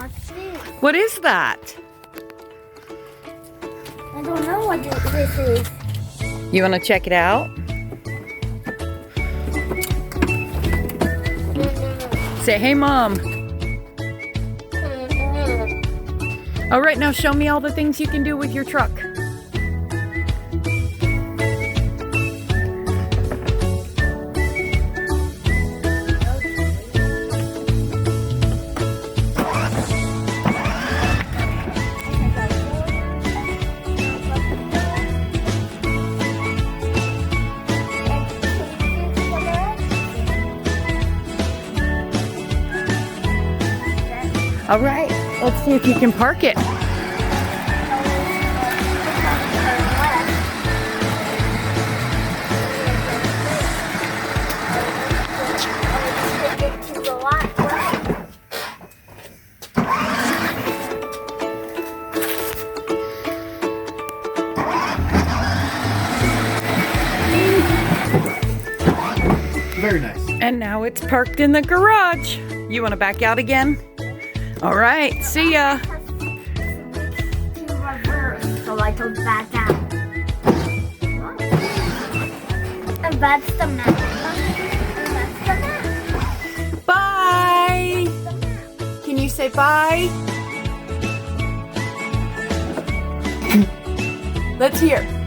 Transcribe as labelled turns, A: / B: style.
A: What's this?
B: What is that?
A: I don't know what this is.
B: You want to check it out? Say, hey, Mom. All right, now show me all the things you can do with your truck. All right, let's see if you can park it.
C: Very nice.
B: And now it's parked in the garage. You want to back out again? All right, see ya.
A: To reverse, so I can back out. And that's the map. And that's the map.
B: Bye.
A: The map.
B: Can you say bye? Let's hear.